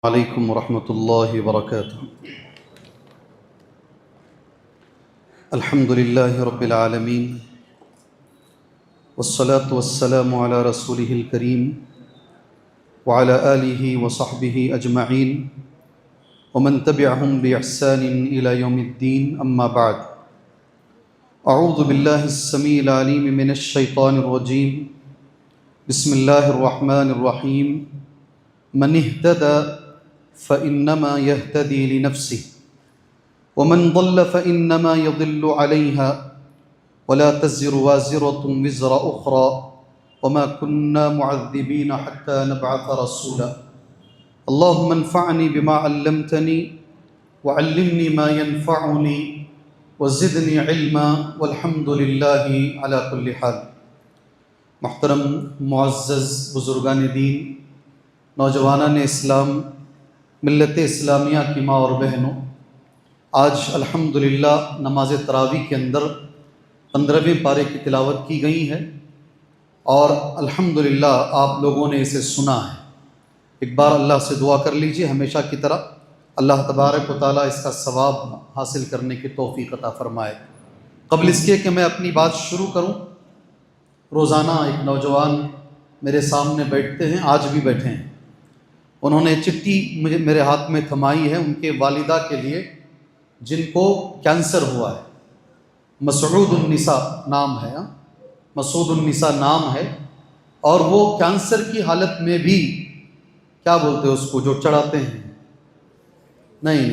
عليكم ورحمة الله وبركاته. الحمد لله رب العالمين، والصلاة والسلام على رسوله الكريم وعلى آله وصحبه أجمعين ومن تبعهم بإحسان إلى يوم الدين. أما بعد، أعوذ بالله السميع العليم من الشيطان الرجيم. بسم الله الرحمن الرحيم. من اهتدى فإنما يهتدي لنفسه ومن ضل فإنما يضل عليها ولا تزر وازرة وزر أخرى وما كنا معذبين حتى نبعث رسولا. اللهم انفعني بما علمتني وعلمني ما ينفعني وزدني علما والحمد لله على كل حال. محترم معزز بزرگان دین، نوجوانان اسلام، ملت اسلامیہ کی ماں اور بہنوں، آج الحمدللہ نماز تراویح کے اندر 15ویں پارے کی تلاوت کی گئی ہے اور الحمدللہ آپ لوگوں نے اسے سنا ہے. ایک بار اللہ سے دعا کر لیجئے ہمیشہ کی طرح اللہ تبارک و تعالیٰ اس کا ثواب حاصل کرنے کی توفیق عطا فرمائے. قبل اس کے کہ میں اپنی بات شروع کروں، روزانہ ایک نوجوان میرے سامنے بیٹھتے ہیں، آج بھی بیٹھے ہیں. انہوں نے چٹھی میرے ہاتھ میں تھمائی ہے ان کے والدہ کے لیے جن کو کینسر ہوا ہے. مسعود النساء نام ہے، مسعود النساء نام ہے، اور وہ کینسر کی حالت میں بھی کیا بولتے ہیں اس کو جو چڑھاتے ہیں، نہیں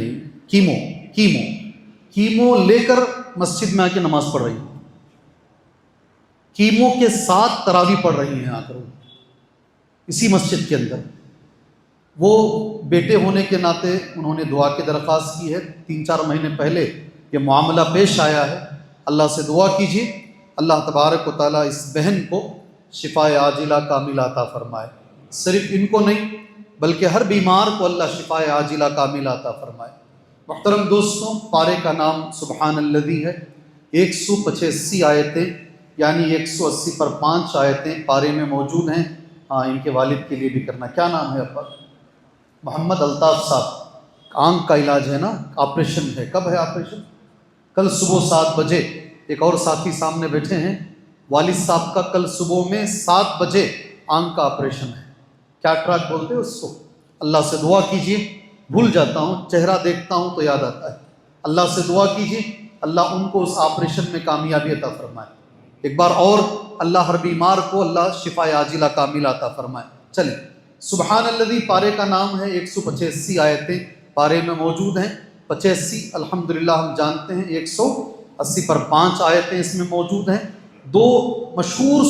کیمو لے کر مسجد میں آ کے نماز پڑھ رہی ہیں. کیمو کے ساتھ تراویح پڑھ رہی ہیں آ کر اسی مسجد کے اندر. وہ بیٹے ہونے کے ناطے انہوں نے دعا کی درخواست کی ہے. 3-4 مہینے پہلے یہ معاملہ پیش آیا ہے. اللہ سے دعا کیجیے اللہ تبارک و تعالیٰ اس بہن کو شفا عاجلہ کاملہ عطا فرمائے. صرف ان کو نہیں بلکہ ہر بیمار کو اللہ شفا عاجلہ کاملہ عطا فرمائے. محترم دوستوں، پارے کا نام سبحان الذی ہے. 185 آیتیں یعنی 180 پر 5 آیتیں پارے میں موجود ہیں. ہاں، ان کے والد کے لیے بھی کرنا. کیا نام ہے ابا؟ محمد الطاف صاحب. آنکھ کا علاج ہے نا، آپریشن ہے. کب ہے آپریشن؟ کل صبح 7 بجے. ایک اور ساتھی سامنے بیٹھے ہیں، والد صاحب کا کل صبح میں 7 بجے آنکھ کا آپریشن ہے. کیا ٹراک بولتے ہیں اس کو. اللہ سے دعا کیجیے، بھول جاتا ہوں، چہرہ دیکھتا ہوں تو یاد آتا ہے. اللہ سے دعا کیجیے اللہ ان کو اس آپریشن میں کامیابی عطا فرمائے. ایک بار اور اللہ ہر بیمار کو اللہ شفا عاجلہ کاملہ عطا فرمائے. چلیں، سبحان الذی پارے کا نام ہے. 185 آیتیں پارے میں موجود ہیں. 85 الحمدللہ ہم جانتے ہیں، 180 پر 5 آیتیں اس میں موجود ہیں. دو مشہور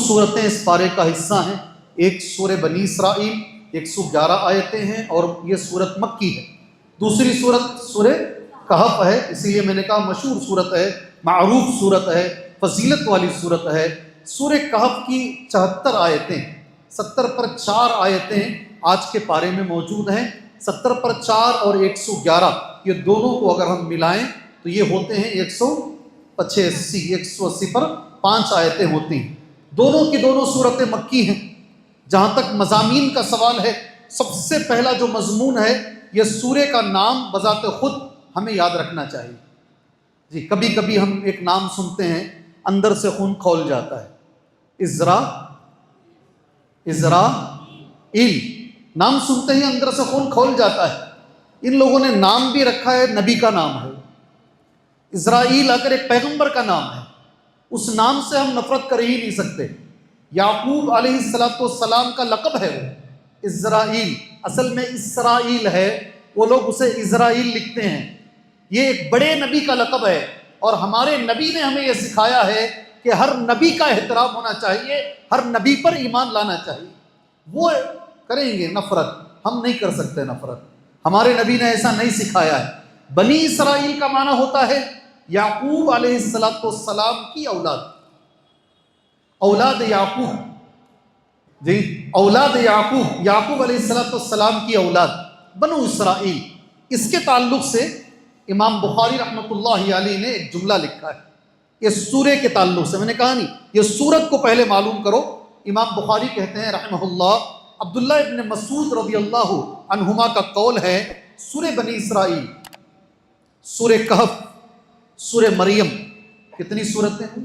صورتیں اس پارے کا حصہ ہیں. ایک سورہ بنی اسرائیل 111 آیتیں ہیں اور یہ صورت مکی ہے. دوسری صورت سورہ کہف ہے. اسی لیے میں نے کہا مشہور صورت ہے، معروف صورت ہے، فضیلت والی صورت ہے. سورہ کہف کی 74 آیتیں، 70 پر 4 آیتیں آج کے پارے میں موجود ہیں. 70 پر 4 اور 111 یہ دونوں کو اگر ہم ملائیں تو یہ ہوتے ہیں 185. 180 پر 5 آیتیں ہوتی ہیں. دونوں کی دونوں صورتیں مکی ہیں. جہاں تک مضامین کا سوال ہے، سب سے پہلا جو مضمون ہے، یہ سورہ کا نام بذات خود ہمیں یاد رکھنا چاہیے. جی، کبھی کبھی ہم ایک نام سنتے ہیں اندر سے خون کھول جاتا ہے. اسرائیل نام سنتے ہی اندر سے خون کھول جاتا ہے. ان لوگوں نے نام بھی رکھا ہے، نبی کا نام ہے. اسرائیل اگر ایک پیغمبر کا نام ہے، اس نام سے ہم نفرت کر ہی نہیں سکتے. یعقوب علیہ السلام کا لقب ہے وہ اسرائیل، اصل میں اسرائیل ہے، وہ لوگ اسے اسرائیل لکھتے ہیں. یہ ایک بڑے نبی کا لقب ہے اور ہمارے نبی نے ہمیں یہ سکھایا ہے کہ ہر نبی کا احترام ہونا چاہیے، ہر نبی پر ایمان لانا چاہیے. وہ کریں گے نفرت، ہم نہیں کر سکتے نفرت. ہمارے نبی نے ایسا نہیں سکھایا ہے. بنی اسرائیل کا معنی ہوتا ہے یعقوب علیہ السلام کی اولاد یعقوب. جی، اولاد یعقوب علیہ السلام کی اولاد بنو اسرائیل. اس کے تعلق سے امام بخاری رحمۃ اللہ علیہ نے ایک جملہ لکھا ہے. یہ سورہ کے تعلق سے میں نے کہا نہیں، یہ سورت کو پہلے معلوم کرو. امام بخاری کہتے ہیں رحمہ اللہ، عبداللہ ابن مسعود رضی اللہ عنہما کا قول ہے، سورہ بنی اسرائیل، سورہ کہف، سورہ مریم، کتنی صورتیں ہیں؟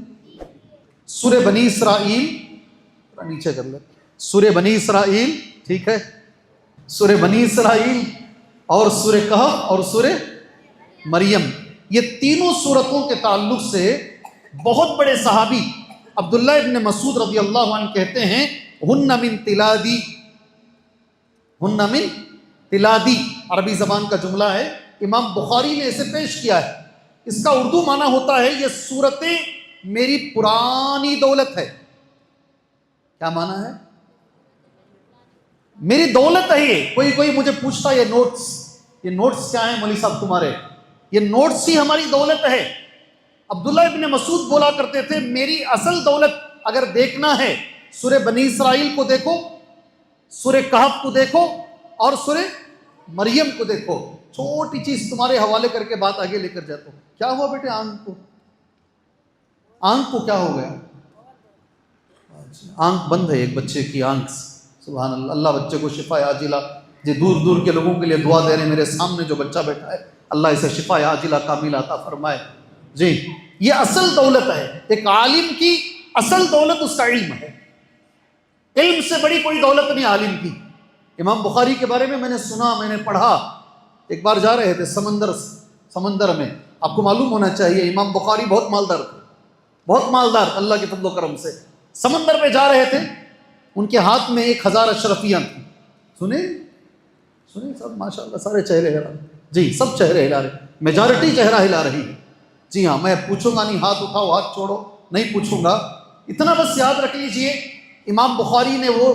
سورہ بنی اسرائیل، نیچے کر لیں، سورہ بنی اسرائیل، ٹھیک ہے، سورہ بنی اسرائیل اور سورہ کہف اور سورہ مریم، یہ تینوں صورتوں کے تعلق سے بہت بڑے صحابی عبداللہ ابن مسعود رضی اللہ عنہ کہتے ہیں، ہن من تلادی، ہن من تلادی، عربی زبان کا جملہ ہے، امام بخاری نے اسے پیش کیا ہے، اس کا اردو معنی ہوتا ہے یہ صورتیں میری پرانی دولت ہے۔ کیا معنی ہے؟ میری دولت ہے یہ۔ کوئی مجھے پوچھتا یہ نوٹس کیا ہیں مولوی صاحب تمہارے؟ یہ نوٹس ہی ہماری دولت ہے۔ عبداللہ ابن مسعود بولا کرتے تھے میری اصل دولت اگر دیکھنا ہے سورہ بنی اسرائیل کو دیکھو، سورہ کہف کو دیکھو اور سورہ مریم کو دیکھو۔ چھوٹی چیز تمہارے حوالے کر کے بات آگے لے کر جاتا ہوں۔ کیا ہوا بیٹے آنکھ کو کیا ہو گیا؟ آنکھ بند ہے ایک بچے کی آنکھ، سبحان اللہ، اللہ بچے کو شفا عاجلہ، جی دور دور کے لوگوں کے لیے دعا دے رہے ہیں، میرے سامنے جو بچہ بیٹھا ہے اللہ اسے شفا عاجلہ کاملہ عطا فرمائے۔ جی یہ اصل دولت ہے، ایک عالم کی اصل دولت اس کا علم ہے، علم سے بڑی کوئی دولت نہیں عالم کی۔ امام بخاری کے بارے میں نے سنا، میں نے پڑھا، ایک بار جا رہے تھے سمندر میں، آپ کو معلوم ہونا چاہیے امام بخاری بہت مالدار تھے، بہت مالدار، اللہ کے فضل و کرم سے سمندر پہ جا رہے تھے، ان کے ہاتھ میں 1000 اشرفیاں تھیں۔ سنیں سب ماشاء اللہ سارے چہرے ہلا رہے، جی سب چہرے ہلا رہے، میجارٹی چہرہ ہلا رہی ہے۔ جی ہاں، میں پوچھوں گا نہیں ہاتھ اٹھاؤ ہاتھ چھوڑو، نہیں پوچھوں گا، اتنا بس یاد رکھ لیجئے امام بخاری نے وہ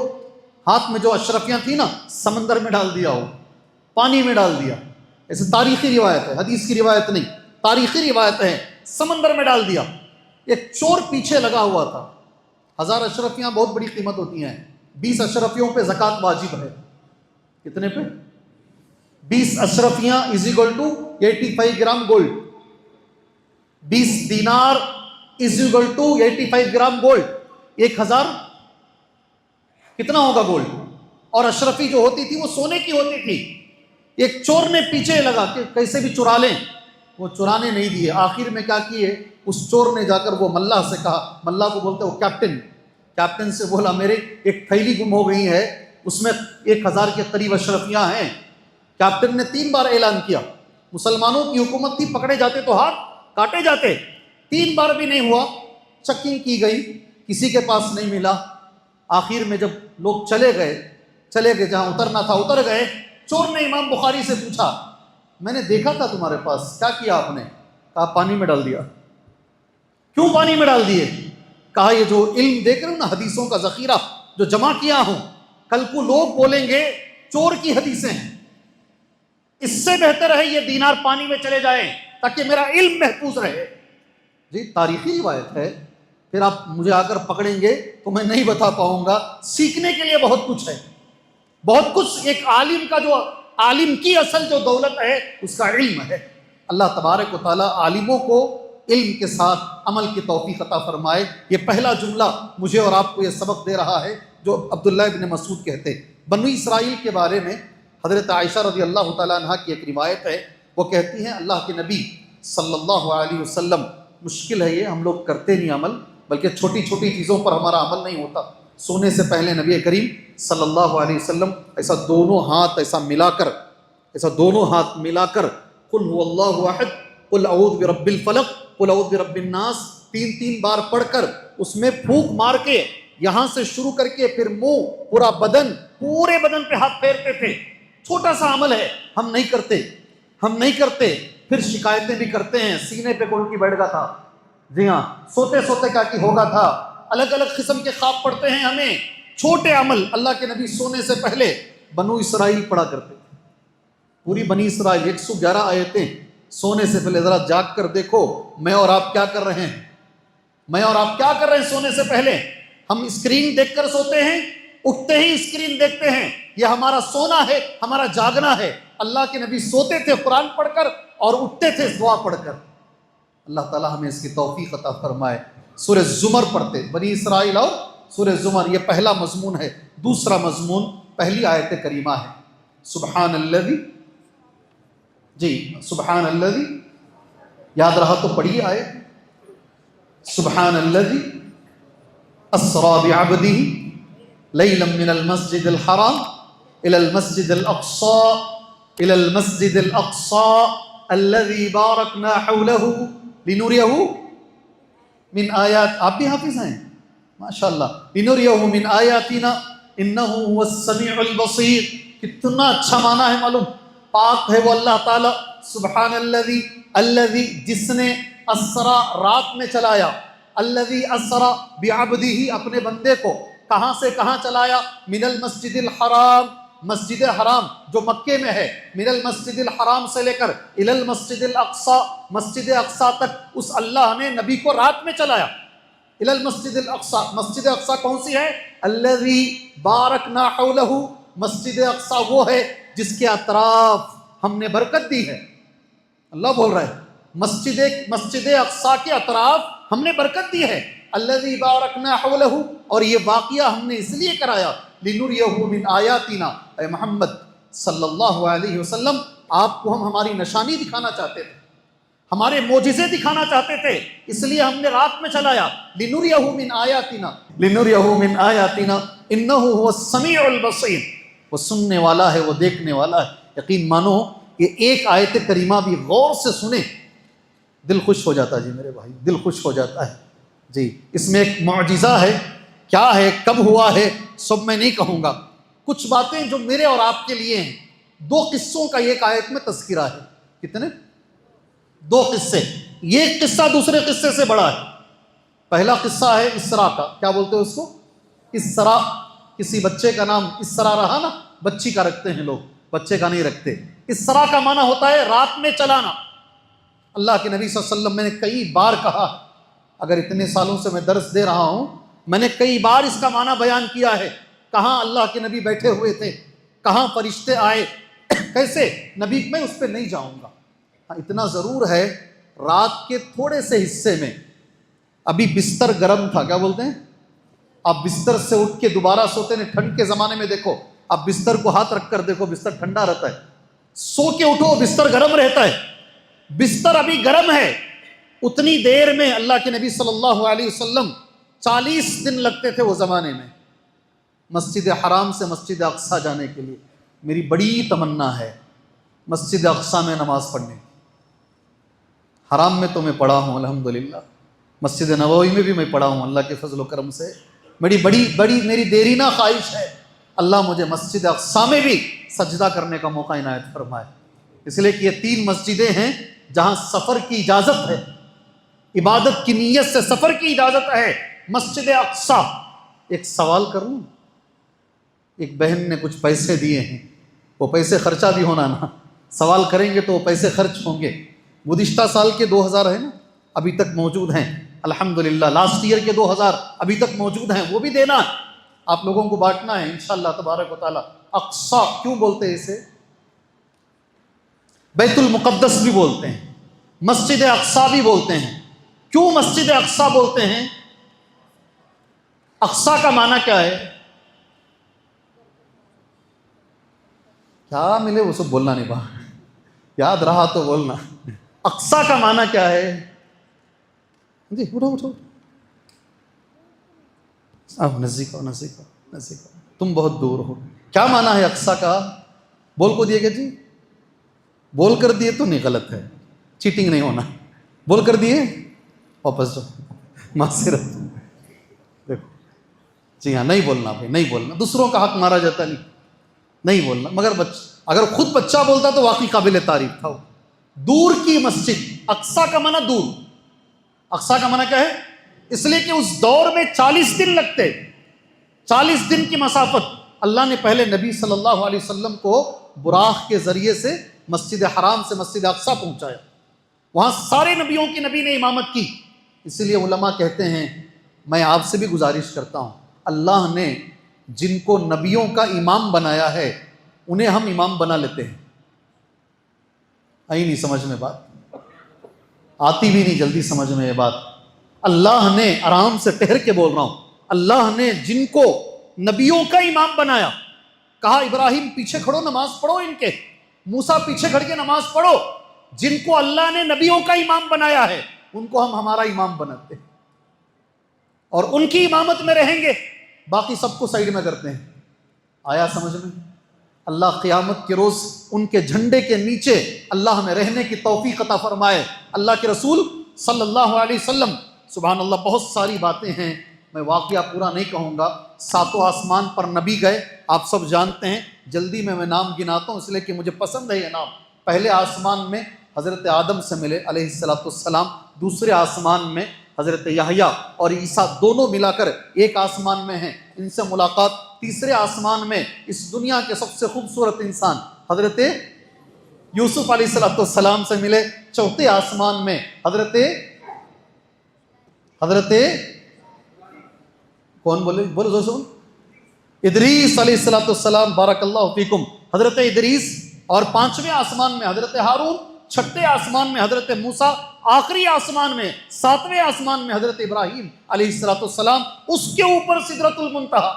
ہاتھ میں جو اشرفیاں تھیں نا سمندر میں ڈال دیا، ہو پانی میں ڈال دیا، ایسے تاریخی روایت ہے، حدیث کی روایت نہیں، تاریخی روایت ہے، سمندر میں ڈال دیا۔ ایک چور پیچھے لگا ہوا تھا، 1000 اشرفیاں بہت بڑی قیمت ہوتی ہیں، 20 اشرفیوں پہ زکوٰۃ واجب ہے۔ کتنے پہ؟ 20 اشرفیاں is equal to 85 gram gold, 20 دینار is equal to 85 gram gold, 1000 کتنا ہوگا گولڈ؟ اور اشرفی جو ہوتی تھی وہ سونے کی ہوتی تھی۔ ایک چور نے پیچھے لگا کہ کیسے بھی چرا لیں، وہ چرانے نہیں دیے، آخر میں کیا کیے، اس چور نے جا کر وہ ملا سے کہا، ملا کو بولتے وہ کیپٹن سے بولا میرے ایک تھیلی گم ہو گئی ہے، اس میں 1000 کے قریب اشرفیاں ہیں۔ کیپٹن نے 3 بار اعلان کیا، مسلمانوں کی حکومت تھی، پکڑے جاتے تو ہاتھ کاٹے جاتے، 3 بار بھی نہیں ہوا، چیکنگ کی گئی، کسی کے پاس نہیں ملا۔ آخر میں جب لوگ چلے گئے جہاں اترنا تھا اتر گئے، چور نے امام بخاری سے پوچھا میں نے دیکھا تھا تمہارے پاس، کیا کیا آپ نے؟ کہا پانی میں ڈال دیا۔ کیوں پانی میں ڈال دیے؟ کہا یہ جو علم دیکھ رہے ہو نا، حدیثوں کا ذخیرہ جو جمع کیا ہوں، کل کو لوگ بولیں گے چور کی حدیثیں ہیں، اس سے بہتر ہے یہ دینار پانی میں چلے جائیں تاکہ میرا علم محفوظ رہے۔ جی تاریخی روایت ہے، پھر آپ مجھے آ کر پکڑیں گے تو میں نہیں بتا پاؤں گا، سیکھنے کے لیے بہت کچھ ہے، بہت کچھ۔ ایک عالم کی اصل جو دولت ہے اس کا علم ہے۔ اللہ تبارک و تعالیٰ عالموں کو علم کے ساتھ عمل کی توفیق عطا فرمائے۔ یہ پہلا جملہ مجھے اور آپ کو یہ سبق دے رہا ہے جو عبداللہ ابن مسعود کہتے۔ بنو اسرائیل کے بارے میں حضرت عائشہ رضی اللہ تعالیٰ عنہ کی ایک روایت ہے، وہ کہتی ہیں اللہ کے نبی صلی اللہ علیہ وسلم، مشکل ہے یہ، ہم لوگ کرتے نہیں عمل، بلکہ چھوٹی چھوٹی چیزوں پر ہمارا عمل نہیں ہوتا۔ سونے سے پہلے نبی کریم صلی اللہ علیہ وسلم ایسا دونوں ہاتھ ملا کر قل هو اللہ احد قل اعوذ برب الفلق قل اعوذ برب الناس 3 بار پڑھ کر اس میں پھونک مار کے یہاں سے شروع کر کے پھر منہ، پورے بدن پہ ہاتھ پھیرتے تھے۔ چھوٹا سا عمل ہے، ہم نہیں کرتے، پھر شکایتیں بھی کرتے ہیں، سینے پہ کون کی بیٹھ گا تھا، جی ہاں، سوتے کیا کی ہوگا تھا، الگ الگ قسم کے خواب پڑھتے ہیں ہمیں۔ چھوٹے عمل اللہ کے نبی سونے سے پہلے بنو اسرائیل پڑھا کرتے تھے، پوری بنی اسرائیل 111 آیتیں سونے سے پہلے۔ ذرا جاگ کر دیکھو میں اور آپ کیا کر رہے ہیں سونے سے پہلے۔ ہم اسکرین دیکھ کر سوتے ہیں، اٹھتے ہی اسکرین دیکھتے ہیں، یہ ہمارا سونا ہے، ہمارا جاگنا ہے۔ اللہ کے نبی سوتے تھے قرآن پڑھ کر اور اٹھتے تھے دعا پڑھ کر۔ اللہ تعالیٰ ہمیں اس کی توفیق عطا فرمائے۔ سورہ زمر پڑھتے، بنی اسرائیل اور سورہ زمر، یہ پہلا مضمون ہے۔ دوسرا مضمون، پہلی آیت کریمہ ہے سبحان الذی، جی سبحان الذی، یاد رہا تو پڑھیے آیت سبحان الذی اسرا بعبدہ لیلا من المسجد الحرام الى المسجد الاقصى الى المسجد الاقصى الذي باركنا حوله لنريه من آیات، آپ بھی حافظ ہیں ماشاءاللہ، لنريه من آیاتنا انه هو السمیع البصیر، کتنا اچھا معنی ہے معلوم، پاک ہے وہ اللہ تعالی، سبحان الذی، الذی جس نے اسرا رات میں چلایا، الذی اسرا بعبدہ اپنے بندے کو کہاں سے کہاں چلایا، من المسجد الحرام، مسجد حرام جو مکے میں ہے، من المسجد الحرام سے لے کر الی المسجد الاقصی، مسجد اقصی تک اس اللہ نے نبی کو رات میں چلایا، الی المسجد الاقصی، مسجد اقصی کون سی ہے، الذی بارکنا حولہ، مسجد اقصی وہ ہے جس کے اطراف ہم نے برکت دی ہے، اللہ بول رہا ہے مسجد اقصی کے اطراف ہم نے برکت دی ہے، الذی بارکنا حولہ، اور یہ واقعہ ہم نے اس لیے کرایا لنریہ من آیاتنا، اے محمد صلی اللہ علیہ وسلم آپ کو ہم ہماری نشانی دکھانا چاہتے تھے، ہمارے معجزے دکھانا چاہتے تھے، اس لیے ہم نے رات میں چلایا، لنریہ من آیاتنا، لنریہ من آیاتنا انہ هو السمیع البصیر، وہ سننے والا ہے، وہ دیکھنے والا ہے۔ یقین مانو یہ ایک آیت کریمہ بھی غور سے سنیں دل خوش ہو جاتا ہے، جی میرے بھائی دل خوش ہو جاتا ہے جی۔ اس میں ایک معجزہ ہے، کیا ہے، کب ہوا ہے، سب میں نہیں کہوں گا، کچھ باتیں جو میرے اور آپ کے لیے ہیں۔ دو قصوں کا ایک آیت میں تذکرہ ہے، کتنے؟ دو قصے، یہ قصہ دوسرے قصے سے بڑا ہے۔ پہلا قصہ ہے اسراء کا، کیا بولتے ہیں اس کو؟ اسراء، کسی بچے کا نام اسراء رہا نا، بچی کا رکھتے ہیں لوگ، بچے کا نہیں رکھتے۔ اسراء کا معنی ہوتا ہے رات میں چلانا۔ اللہ کے نبی صلی اللہ علیہ وسلم، میں نے کئی بار کہا، اگر اتنے سالوں سے میں درس دے رہا ہوں، میں نے کئی بار اس کا معنی بیان کیا ہے، کہاں اللہ کے نبی بیٹھے ہوئے تھے، کہاں فرشتے آئے، کیسے نبی، میں اس پہ نہیں جاؤں گا۔ اتنا ضرور ہے، رات کے تھوڑے سے حصے میں ابھی بستر گرم تھا، کیا بولتے ہیں، آپ بستر سے اٹھ کے دوبارہ سوتے ہیں، ٹھنڈ کے زمانے میں دیکھو، آپ بستر کو ہاتھ رکھ کر دیکھو، بستر ٹھنڈا رہتا ہے، سو کے اٹھو بستر گرم رہتا ہے، بستر ابھی گرم ہے۔ اتنی دیر میں اللہ کے نبی صلی اللہ علیہ وسلم 40 دن لگتے تھے وہ زمانے میں مسجد حرام سے مسجد اقصی جانے کے لیے۔ میری بڑی تمنا ہے مسجد اقصی میں نماز پڑھنے کی، حرام میں تو میں پڑھا ہوں الحمدللہ، مسجد نبوی میں بھی میں پڑھا ہوں اللہ کے فضل و کرم سے، میری بڑی میری دیرینہ خواہش ہے اللہ مجھے مسجد اقصی میں بھی سجدہ کرنے کا موقع عنایت فرمائے، اس لیے کہ یہ 3 مسجدیں ہیں جہاں سفر کی اجازت ہے، عبادت کی نیت سے سفر کی اجازت ہے۔ مسجد اقصی، ایک سوال کروں، ایک بہن نے کچھ پیسے دیے ہیں، وہ پیسے خرچہ بھی ہونا نا، سوال کریں گے تو وہ پیسے خرچ ہوں گے۔ گزشتہ سال کے 2000 ہیں نا، ابھی تک موجود ہیں الحمدللہ، لاسٹ ایئر کے 2000 ابھی تک موجود ہیں، وہ بھی دینا ہے، آپ لوگوں کو بانٹنا ہے انشاءاللہ تبارک و تعالی۔ اقصی کیوں بولتے ہیں اسے؟ بیت المقدس بھی بولتے ہیں، مسجد اقصی بھی بولتے ہیں۔ کیوں مسجد اقصی بولتے ہیں؟ اقصی کا معنی کیا ہے؟ کیا ملے وہ سب بولنا نہیں، باہر یاد رہا تو بولنا۔ اقصی کا معنی کیا ہے؟ جی اٹھو، اب نزدیک ہو، تم بہت دور ہو۔ کیا معنی ہے اقصی کا؟ بول کو دیے گا جی، بول کر دیے تو نہیں، غلط ہے، چیٹنگ نہیں ہونا، بول کر دیے واپس جاؤ، معذرت، دیکھو جی ہاں، نہیں بولنا بھائی، نہیں بولنا، دوسروں کا حق مارا جاتا نہیں بولنا، مگر اگر خود بچہ بولتا تو واقعی قابل تعریف تھا۔ دور کی مسجد، اقصی کا معنی دور، اقصی کا معنی کیا ہے؟ اس لیے کہ اس دور میں 40 دن لگتے، 40 دن کی مسافت اللہ نے پہلے نبی صلی اللہ علیہ وسلم کو براق کے ذریعے سے مسجد حرام سے مسجد اقصی پہنچایا، وہاں سارے نبیوں کی نبی نے امامت کی۔ اس لیے علماء کہتے ہیں، میں آپ سے بھی گزارش کرتا ہوں، اللہ نے جن کو نبیوں کا امام بنایا ہے انہیں ہم امام بنا لیتے ہیں۔ آئی نہیں سمجھ میں بات؟ آتی بھی نہیں جلدی سمجھ میں یہ بات۔ اللہ نے، آرام سے ٹھہر کے بول رہا ہوں، اللہ نے جن کو نبیوں کا امام بنایا، کہا ابراہیم پیچھے کھڑو نماز پڑھو ان کے، موسیٰ پیچھے کھڑ کے نماز پڑھو، جن کو اللہ نے نبیوں کا امام بنایا ہے ان کو ہم ہمارا امام بناتے ہیں اور ان کی امامت میں رہیں گے، باقی سب کو سائیڈ میں کرتے ہیں۔ آیا سمجھ میں؟ اللہ قیامت کے روز ان کے جھنڈے کے نیچے اللہ ہمیں رہنے کی توفیق عطا فرمائے۔ اللہ کے رسول صلی اللہ علیہ وسلم، سبحان اللہ، بہت ساری باتیں ہیں، میں واقعہ پورا نہیں کہوں گا۔ ساتوں آسمان پر نبی گئے، آپ سب جانتے ہیں، جلدی میں نام گناتا ہوں اس لیے کہ مجھے پسند ہے یہ نام۔ پہلے آسمان میں حضرت آدم سے ملے علیہ السلام، دوسرے آسمان میں حضرت یحییٰ اور عیسیٰ دونوں ملا کر ایک آسمان میں ہیں، ان سے ملاقات۔ تیسرے آسمان میں اس دنیا کے سب سے خوبصورت انسان حضرت یوسف علیہ السلام سے ملے۔ چوتھے آسمان میں حضرت کون بولو زور سے، ادریس علیہ السلام، بارک اللہ فیکم، حضرت ادریس۔ اور پانچویں آسمان میں حضرت ہارون، چھٹے آسمان میں حضرت موسیٰ، آخری آسمان میں ساتویں آسمان میں حضرت ابراہیم علیہ السلام۔ اس کے اوپر سدرۃ المنتہا،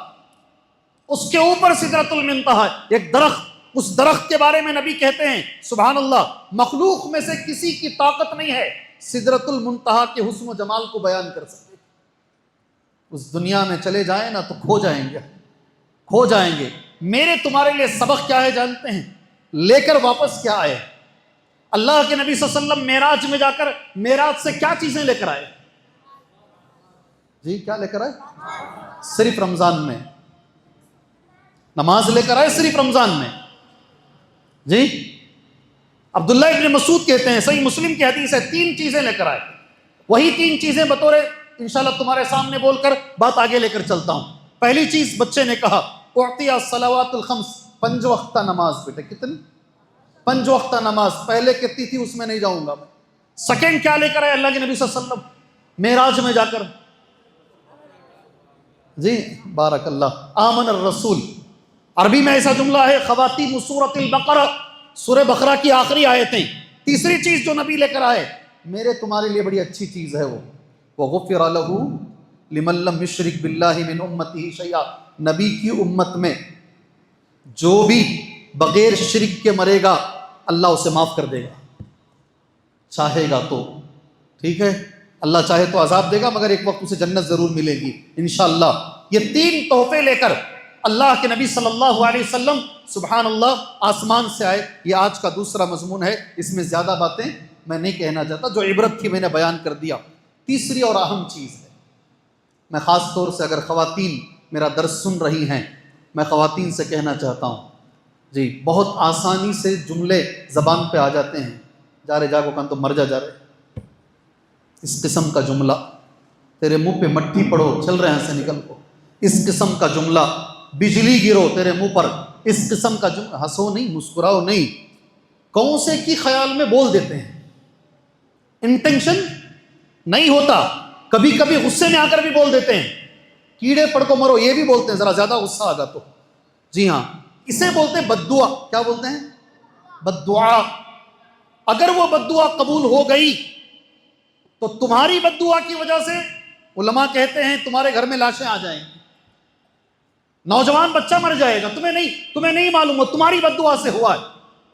اس کے اوپر سدرۃ المنتہا ایک درخت، اس درخت کے بارے میں نبی کہتے ہیں سبحان اللہ، مخلوق میں سے کسی کی طاقت نہیں ہے سدرۃ المنتہا کے حسن و جمال کو بیان کر سکے۔ اس دنیا میں چلے جائیں نا تو کھو جائیں گے۔ میرے تمہارے لیے سبق کیا ہے جانتے ہیں؟ لے کر واپس کیا آئے؟ اللہ کے نبی صلی اللہ علیہ وسلم معراج میں جا کر معراج سے کیا چیزیں لے کر آئے؟ جی کیا لے کر آئے؟ صرف رمضان میں نماز لے کر آئے، صرف رمضان میں۔ جی عبداللہ ابن مسعود کہتے ہیں، صحیح مسلم کی حدیث ہے، 3 چیزیں لے کر آئے۔ وہی 3 چیزیں بطور انشاءاللہ تمہارے سامنے بول کر بات آگے لے کر چلتا ہوں۔ پہلی چیز بچے نے کہا اعطی الصلوات الخمس، 5 وقتہ نماز۔ بیٹے کتنی؟ 5 وقتہ نماز، پہلے کتنی تھی اس میں نہیں جاؤں گا میں۔ سیکنڈ کیا لے کر آئے اللہ کے نبی صلی اللہ علیہ وسلم معراج میں جا کر؟ جی بارک اللہ، آمن الرسول، عربی میں ایسا جملہ ہے خواتیم سورۃ البقرہ، سورہ بقرہ کی آخری آیتیں۔ تیسری چیز جو نبی لے کر آئے، میرے تمہارے لیے بڑی اچھی چیز ہے، وہ وغفر لہ لمن لم یشرک باللہ من امتہ شیئا، نبی کی امت میں جو بھی بغیر شرک کے مرے گا اللہ اسے معاف کر دے گا، چاہے گا تو، ٹھیک ہے، اللہ چاہے تو عذاب دے گا مگر ایک وقت اسے جنت ضرور ملے گی انشاءاللہ۔ یہ 3 تحفے لے کر اللہ کے نبی صلی اللہ علیہ وسلم سبحان اللہ آسمان سے آئے۔ یہ آج کا دوسرا مضمون ہے، اس میں زیادہ باتیں میں نہیں کہنا چاہتا، جو عبرت تھی میں نے بیان کر دیا۔ تیسری اور اہم چیز ہے، میں خاص طور سے اگر خواتین میرا درس سن رہی ہیں، میں خواتین سے کہنا چاہتا ہوں، جی بہت آسانی سے جملے زبان پہ آ جاتے ہیں، جا رہے جاگو کان تو مر جا رہے، اس قسم کا جملہ تیرے منہ پہ مٹی پڑو چل رہے ہیں سے نکل کو، اس قسم کا جملہ بجلی گرو تیرے منہ پر، اس قسم کا جملہ، ہنسو نہیں، مسکراؤ نہیں، کون سے کی خیال میں بول دیتے ہیں، انٹینشن نہیں ہوتا، کبھی کبھی غصے میں آ کر بھی بول دیتے ہیں، کیڑے پڑ کو مرو یہ بھی بولتے ہیں ذرا زیادہ غصہ آ گا تو، جی ہاں، اسے بولتے ہیں بد دعا۔ کیا بولتے ہیں؟ بد دعا۔ اگر وہ بد دعا قبول ہو گئی تو تمہاری بد دعا کی وجہ سے علماء کہتے ہیں تمہارے گھر میں لاشیں آ جائیں گی، نوجوان بچہ مر جائے گا، تمہیں نہیں معلوم، وہ تمہاری بد دعا سے ہوا ہے۔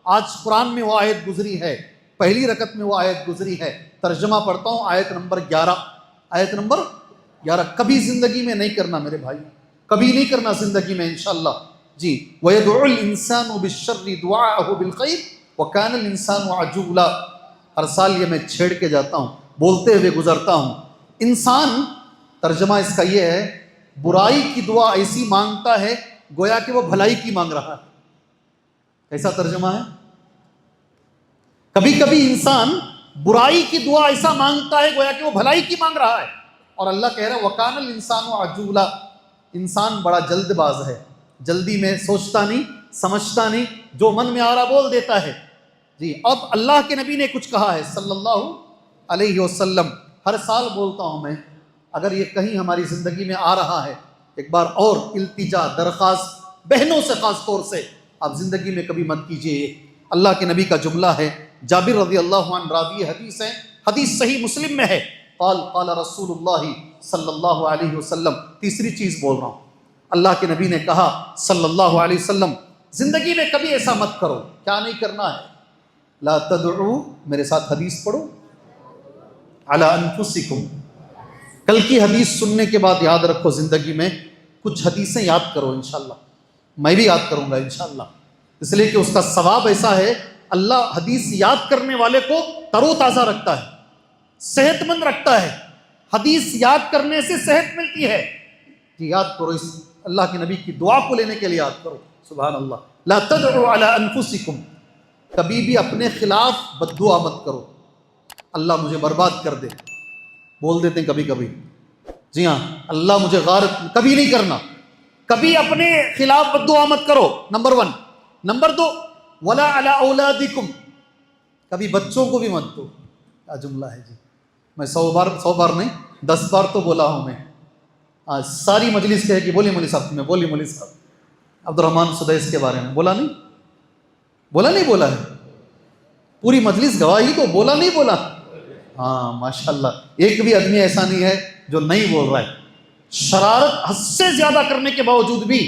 آج قرآن میں وہ آیت گزری ہے، پہلی رکعت میں وہ آیت گزری ہے، ترجمہ پڑھتا ہوں، آیت نمبر 11، آیت نمبر 11۔ کبھی زندگی میں نہیں کرنا میرے بھائی، کبھی نہیں کرنا زندگی میں انشاءاللہ۔ جی وَيَدْعُ الْإِنسَانُ بِالشَّرِّ دُعَاءَهُ بِالْخَيْرِ وَكَانَ الْإِنسَانُ عَجُولًا۔ ہر سال یہ میں چھیڑ کے جاتا ہوں، بولتے ہوئے گزرتا ہوں۔ انسان، ترجمہ اس کا یہ ہے، برائی کی دعا ایسی مانگتا ہے گویا کہ وہ بھلائی کی مانگ رہا ہے۔ کیسا ترجمہ ہے؟ کبھی کبھی انسان برائی کی دعا ایسا مانگتا ہے گویا کہ وہ بھلائی کی مانگ رہا ہے، اور اللہ کہہ رہا ہے وَكَانَ الْإِنسَانُ عَجُولًا، انسان بڑا جلد باز ہے، جلدی میں سوچتا نہیں، سمجھتا نہیں، جو من میں آ رہا بول دیتا ہے۔ جی اب اللہ کے نبی نے کچھ کہا ہے صلی اللہ علیہ وسلم، ہر سال بولتا ہوں میں، اگر یہ کہیں ہماری زندگی میں آ رہا ہے، ایک بار اور التجا، درخواست بہنوں سے خاص طور سے، آپ زندگی میں کبھی مت کیجئے۔ اللہ کے نبی کا جملہ ہے، جابر رضی اللہ عنہ راوی حدیث ہے، حدیث صحیح مسلم میں ہے، قال قال رسول اللہ صلی اللہ علیہ وسلم۔ تیسری چیز بول رہا ہوں، اللہ کے نبی نے کہا صلی اللہ علیہ وسلم، زندگی میں کبھی ایسا مت کرو. کیا نہیں کرنا ہے؟ لا تدعو، میرے ساتھ حدیث پڑھو، علی انفسکم. کل کی حدیث سننے کے بعد یاد رکھو، زندگی میں کچھ حدیثیں یاد کرو انشاءاللہ. میں بھی یاد کروں گا انشاءاللہ، اس لیے کہ اس کا ثواب ایسا ہے. اللہ حدیث یاد کرنے والے کو تر و تازہ رکھتا ہے، صحت مند رکھتا ہے. حدیث یاد کرنے سے صحت ملتی ہے. کہ یاد کرو، اس اللہ کے نبی کی دعا کو لینے کے لیے یاد کرو. سبحان اللہ. لا تدعوا علی انفسکم، کبھی بھی اپنے خلاف بد دعا مت کرو. اللہ مجھے برباد کر دے، بول دیتے ہیں کبھی کبھی. جی ہاں، اللہ مجھے غارت، کبھی نہیں کرنا. کبھی اپنے خلاف بد دعا مت کرو، نمبر 1. نمبر 2، ولا علی اولادکم، کبھی بچوں کو بھی مت دو. کیا جملہ ہے جی! میں 100 بار نہیں 10 بار تو بولا ہوں میں. آج ساری مجلس کہے کہ بولی مولوی صاحب، میں بولی مولوی صاحب عبد الرحمن سدیس کے بارے میں بولا نہیں بولا ہے. پوری مجلس گواہی تو بولا نہیں بولا. ہاں ماشاءاللہ، ایک بھی آدمی ایسا نہیں ہے جو نہیں بول رہا ہے. شرارت حد سے زیادہ کرنے کے باوجود بھی،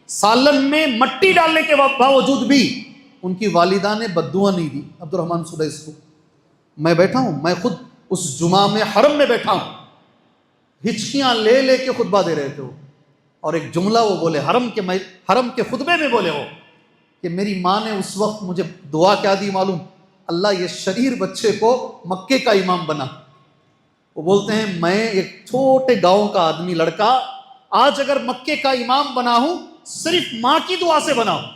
سالن میں مٹی ڈالنے کے باوجود بھی ان کی والدہ نے بد دعا نہیں دی عبد الرحمن سدیس کو. میں بیٹھا ہوں، میں خود اس جمعہ میں حرم میں بیٹھا ہوں، ہچکیاں لے لے کے خطبہ دے رہے تھے وہ. اور ایک جملہ وہ بولے حرم کے خطبے میں بولے وہ، کہ میری ماں نے اس وقت مجھے دعا کیا دی معلوم؟ اللہ یہ شریر بچے کو مکے کا امام بنا. وہ بولتے ہیں میں ایک چھوٹے گاؤں کا آدمی لڑکا، آج اگر مکے کا امام بنا ہوں صرف ماں کی دعا سے بنا ہوں.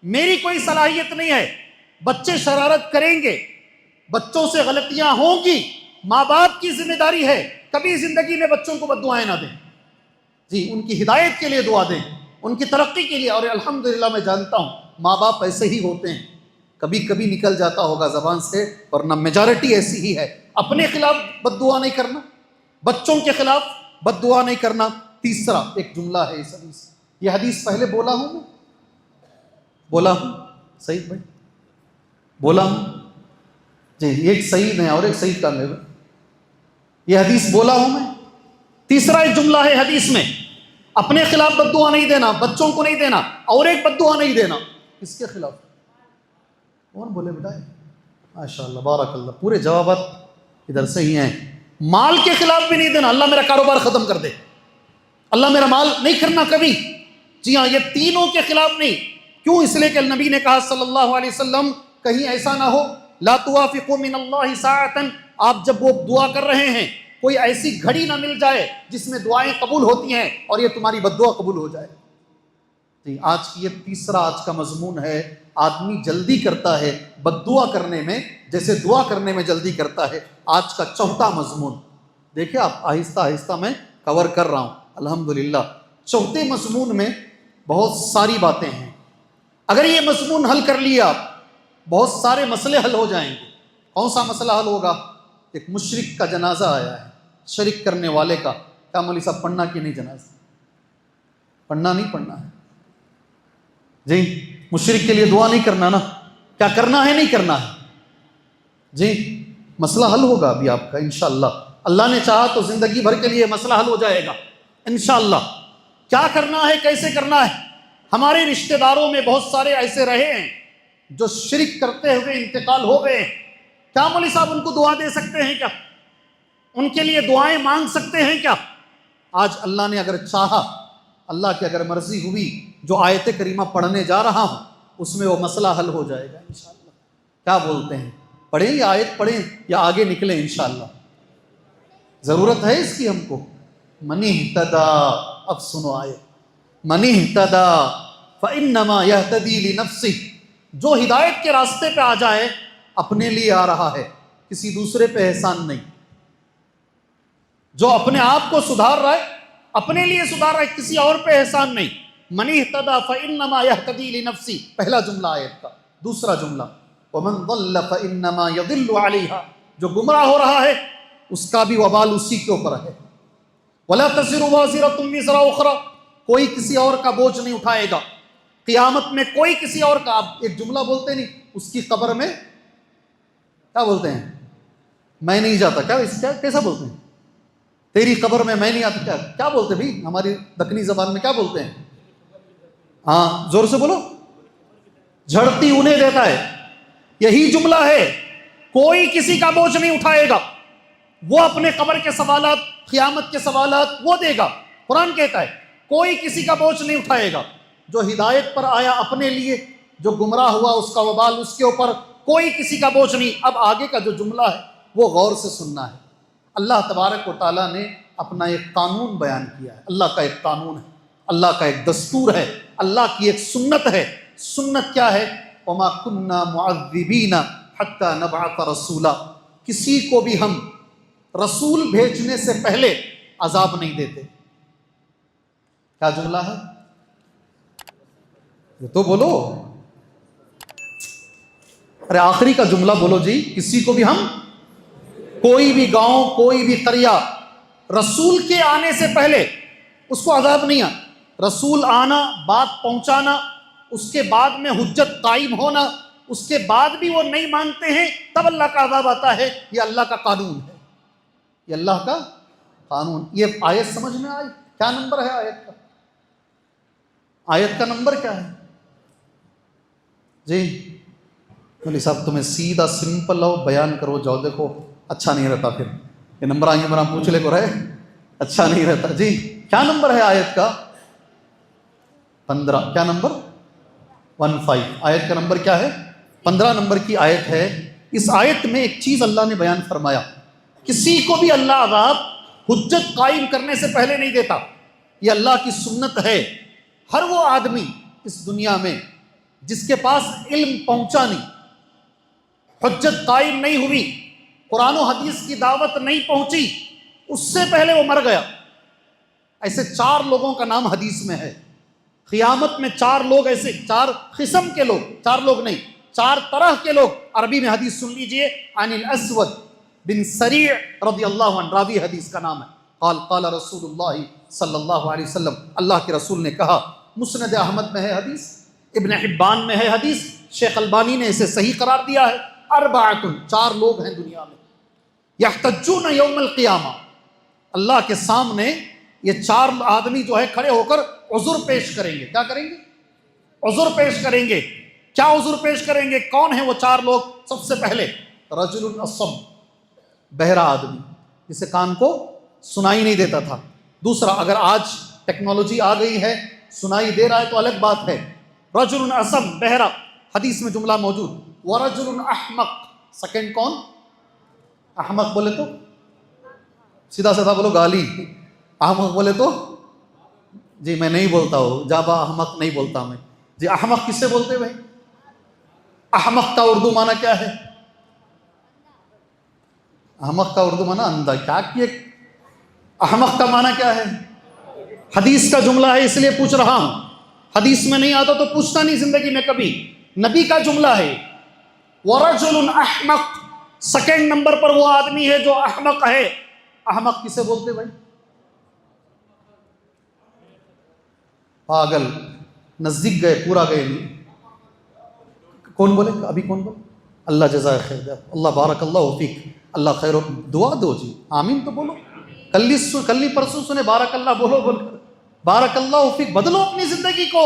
میری کوئی صلاحیت نہیں ہے. بچے شرارت کریں گے، بچوں سے غلطیاں ہوں گی، ماں باپ کی ذمہ داری ہے. کبھی زندگی میں بچوں کو بد دعائیں نہ دیں جی، ان کی ہدایت کے لیے دعا دیں، ان کی ترقی کے لیے. اور الحمدللہ میں جانتا ہوں ماں باپ ایسے ہی ہوتے ہیں. کبھی کبھی نکل جاتا ہوگا زبان سے، ورنہ میجارٹی ایسی ہی ہے. اپنے خلاف بد دعا نہیں کرنا، بچوں کے خلاف بد دعا نہیں کرنا. تیسرا ایک جملہ ہے اس حدیث، یہ حدیث پہلے بولا ہوں صحیح بھائی، بولا ہوں جی. ایک صحیح نہیں اور ایک صحیح کا نہیں، یہ حدیث بولا ہوں میں. تیسرا ایک جملہ ہے حدیث میں، اپنے خلاف بد دعا نہیں دینا، بچوں کو نہیں دینا، اور ایک بد دعا نہیں دینا. کس کے خلاف؟ کون بولے بیٹا؟ ماشاءاللہ بارک اللہ، پورے جوابات ادھر سے ہی ہیں. مال کے خلاف بھی نہیں دینا، اللہ میرا کاروبار ختم کر دے، اللہ میرا مال نہیں کرنا کبھی. جی ہاں، یہ تینوں کے خلاف نہیں. کیوں؟ اس لیے کہ نبی نے کہا صلی اللہ علیہ وسلم، کہیں ایسا نہ ہو لا توافقوا من اللہ ساعۃ، آپ جب وہ دعا کر رہے ہیں کوئی ایسی گھڑی نہ مل جائے جس میں دعائیں قبول ہوتی ہیں اور یہ تمہاری بد دعا قبول ہو جائے. جی، آج کی یہ تیسرا آج کا مضمون ہے. آدمی جلدی کرتا ہے بد دعا کرنے میں جیسے دعا کرنے میں جلدی کرتا ہے. آج کا چوتھا مضمون دیکھیں آپ، آہستہ آہستہ میں کور کر رہا ہوں الحمدللہ. چوتھے مضمون میں بہت ساری باتیں ہیں. اگر یہ مضمون حل کر لیا بہت سارے مسئلے حل ہو جائیں گے. کون سا مسئلہ حل ہوگا؟ ایک مشرک کا جنازہ آیا ہے، شرک کرنے والے کا. کیا مولوی صاحب پڑھنا کہ نہیں جنازہ؟ پڑھنا نہیں پڑھنا ہے جی. مشرک کے لیے دعا نہیں کرنا نا، کیا کرنا ہے نہیں کرنا ہے جی. مسئلہ حل ہوگا ابھی آپ کا انشاءاللہ. اللہ نے چاہا تو زندگی بھر کے لیے مسئلہ حل ہو جائے گا انشاءاللہ. کیا کرنا ہے، کیسے کرنا ہے؟ ہمارے رشتہ داروں میں بہت سارے ایسے رہے ہیں جو شرک کرتے ہوئے انتقال ہو گئے. کیا مولوی صاحب ان کو دعا دے سکتے ہیں کیا؟ ان کے لیے دعائیں مانگ سکتے ہیں کیا؟ آج اللہ نے اگر چاہا، اللہ کی اگر مرضی ہوئی، جو آیت کریمہ پڑھنے جا رہا ہوں اس میں وہ مسئلہ حل ہو جائے گا انشاءاللہ. کیا بولتے ہیں؟ پڑھیں یا آیت پڑھیں یا آگے نکلیں انشاءاللہ؟ ضرورت ہے اس کی ہم کو. من اہتدی، اب سنو آیت، من اہتدی فانما یہتدی لنفسہ، جو ہدایت کے راستے پہ آ جائے اپنے لیے آ رہا ہے، کسی دوسرے پہ احسان نہیں. جو اپنے آپ کو سدھار رہا ہے اپنے لیے سدھار رہا ہے، کسی اور پہ احسان نہیں. من اہتدی فانما یہتدی لنفسہ، پہلا جملہ آیت کا. دوسرا جملہ ومن ضل فانما یضل علیہا، جو گمراہ ہو رہا ہے اس کا بھی وبال اسی کے اوپر ہے. ولا تزر وازرۃ وزر اخرى، کوئی کسی اور کا بوجھ نہیں اٹھائے گا قیامت میں. کوئی کسی اور کا، آپ ایک جملہ بولتے نہیں، اس کی قبر میں کیا بولتے ہیں؟ میں نہیں جاتا. کیا کیسا بولتے ہیں؟ تیری قبر میں نہیں آتا. کیا بولتے بھائی ہماری دکنی زبان میں کیا بولتے ہیں؟ ہاں زور سے بولو. جھڑتی انہیں دیتا ہے. یہی جملہ ہے. کوئی کسی کا بوجھ نہیں اٹھائے گا. وہ اپنے قبر کے سوالات، قیامت کے سوالات وہ دے گا. قرآن کہتا ہے کوئی کسی کا بوجھ نہیں اٹھائے گا. جو ہدایت پر آیا اپنے لیے، جو گمراہ ہوا اس کا وبال اس کے اوپر. کوئی کسی کا بوجھ نہیں. اب آگے کا جو جملہ ہے وہ غور سے سننا ہے. اللہ تبارک و تعالیٰ نے اپنا ایک قانون بیان کیا ہے. اللہ کا ایک قانون ہے، اللہ کا ایک دستور ہے، اللہ کی ایک سنت ہے. سنت کیا ہے؟ وَمَا كُنَّا مُعَذِّبِينَ حَتَّى نَبْعَثَ رَسُولًا. کسی کو بھی ہم رسول بھیجنے سے پہلے عذاب نہیں دیتے. کیا جملہ ہے یہ تو بولو. ارے آخری کا جملہ بولو جی. کسی کو بھی ہم، کوئی بھی گاؤں، کوئی بھی قریہ، رسول کے آنے سے پہلے اس کو عذاب نہیں آنا. رسول آنا، بات پہنچانا، اس کے بعد میں حجت قائم ہونا، اس کے بعد بھی وہ نہیں مانتے ہیں تب اللہ کا عذاب آتا ہے. یہ اللہ کا قانون ہے، یہ اللہ کا قانون. یہ آیت سمجھ میں آئی؟ کیا نمبر ہے آیت کا؟ آیت کا نمبر کیا ہے جی؟ مولوی صاحب تمہیں سیدھا سمپل لاؤ بیان کرو جاؤ. دیکھو اچھا نہیں رہتا پھر یہ نمبر آئیں گے پوچھ لے کو رہے، اچھا نہیں رہتا جی. کیا نمبر ہے آیت کا؟ 15. کیا نمبر؟ 15. آیت کا نمبر کیا ہے؟ 15 نمبر کی آیت ہے. اس آیت میں ایک چیز اللہ نے بیان فرمایا. کسی کو بھی اللہ عذاب حجت قائم کرنے سے پہلے نہیں دیتا. یہ اللہ کی سنت ہے. ہر وہ آدمی اس دنیا میں جس کے پاس علم پہنچا نہیں، حجت قائم نہیں ہوئی، قرآن و حدیث کی دعوت نہیں پہنچی، اس سے پہلے وہ مر گیا. ایسے 4 لوگوں کا نام حدیث میں ہے. قیامت میں 4 لوگ ایسے، 4 قسم کے لوگ، 4 لوگ نہیں، 4 طرح کے لوگ. عربی میں حدیث سن لیجئے. عن الاسود بن سریع رضی اللہ عنہ، راوی حدیث کا نام ہے. قال قال رسول اللہ صلی اللہ علیہ وسلم، اللہ کے رسول نے کہا. مسند احمد میں ہے حدیث، ابن حبان میں ہے حدیث، شیخ البانی نے اسے صحیح قرار دیا ہے. اربعۃ، 4 لوگ ہیں دنیا میں، یحتجون یوم القیامہ، اللہ کے سامنے یہ 4 آدمی جو ہے کھڑے ہو کر عذر پیش کریں گے. کیا کریں گے؟ عذر پیش کریں گے. کیا عذر پیش کریں گے؟ کون ہیں وہ 4 لوگ؟ سب سے پہلے رجل اصم، بہرا آدمی جسے کان کو سنائی نہیں دیتا تھا. دوسرا، اگر آج ٹیکنالوجی آ گئی ہے سنائی دے رہا ہے تو الگ بات ہے. رجل اصم، بہرا، حدیث میں جملہ موجود. ورجل احمق، سیکنڈ کون؟ احمق بولے تو سیدھا سیدھا بولو گالی. احمق بولے تو جی میں نہیں بولتا ہوں جابا احمق نہیں بولتا میں جی. احمق کس سے بولتے بھائی؟ احمق کا اردو معنی کیا ہے؟ احمق کا اردو معنی اندھا. کیا کیے؟ احمق کا معنی کیا ہے؟ حدیث کا جملہ ہے اس لیے پوچھ رہا ہوں. حدیث میں نہیں آتا تو پوچھتا نہیں زندگی میں کبھی. نبی کا جملہ ہے. ورجل احمق، سیکنڈ نمبر پر وہ آدمی ہے جو احمق ہے. احمق کسے بولتے بھائی؟ پاگل. نزدیک گئے، پورا گئے نہیں. کون بولے ابھی؟ کون بولے؟ اللہ جزائے خیر دے. اللہ بارک اللہ فیک. اللہ خیر و دعا دو جی. آمین تو بولو. کلی پرسوں سنے بارک اللہ بولو، بول کر بارک اللہ فیک. بدلو اپنی زندگی کو.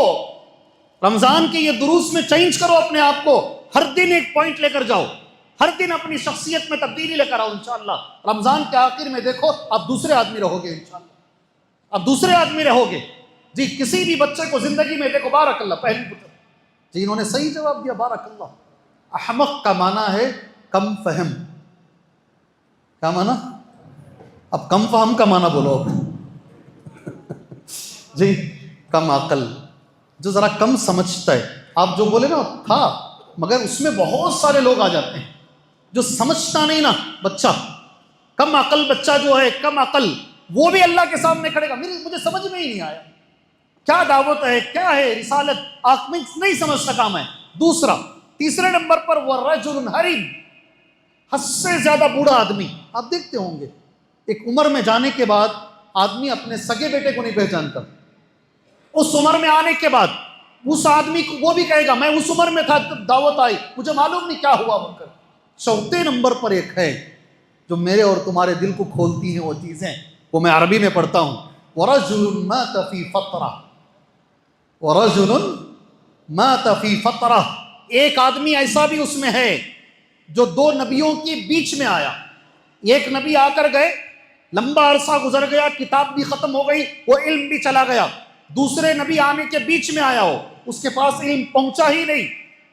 رمضان کے یہ دروس میں چینج کرو اپنے آپ کو. ہر دن ایک پوائنٹ لے کر جاؤ. ہر دن اپنی شخصیت میں تبدیلی لے کر آؤ. انشاءاللہ رمضان کے آخر میں دیکھو اب دوسرے آدمی رہو گے. انشاءاللہ اب دوسرے آدمی رہو گے جی. کسی بھی بچے کو زندگی میں دیکھو بارک اللہ، پہلی پتر جی انہوں نے صحیح جواب دیا بارک اللہ. احمق کا معنی ہے کم فہم. کیا معنی؟ اب کم فہم کا معنی بولو جی. کم عقل، جو ذرا کم سمجھتا ہے. آپ جو بولے نا تھا، مگر اس میں بہت سارے لوگ آ جاتے ہیں جو سمجھتا نہیں نا بچہ. کم عقل بچہ جو ہے، کم عقل، وہ بھی اللہ کے سامنے کھڑے گا. مجھے سمجھ میں ہی نہیں آیا کیا دعوت ہے، کیا ہے رسالت، آپ میں نہیں سمجھ سکا میں. دوسرا، تیسرے نمبر پر ورجل حریم، حد سے زیادہ بوڑھا آدمی. آپ دیکھتے ہوں گے ایک عمر میں جانے کے بعد آدمی اپنے سگے بیٹے کو نہیں پہچانتا. اس عمر میں آنے کے بعد اس آدمی کو وہ بھی کہے گا میں اس عمر میں تھا تب دعوت آئی، مجھے معلوم نہیں کیا ہوا بول کر. چوتھے نمبر پر ایک ہے جو میرے اور تمہارے دل کو کھولتی ہیں وہ چیزیں، وہ میں عربی میں پڑھتا ہوں. وَرَجُلٌ مَاتَ فِي فَطْرَةٍ وَرَجُلٌ مَاتَ فِي فَطْرَةٍ. ایک آدمی ایسا بھی اس میں ہے جو دو نبیوں کے بیچ میں آیا. ایک نبی آ کر گئے، لمبا عرصہ گزر گیا، کتاب بھی ختم ہو گئی، وہ علم بھی چلا گیا. دوسرے نبی آنے کے بیچ میں آیا ہو، اس کے پاس علم پہنچا ہی نہیں.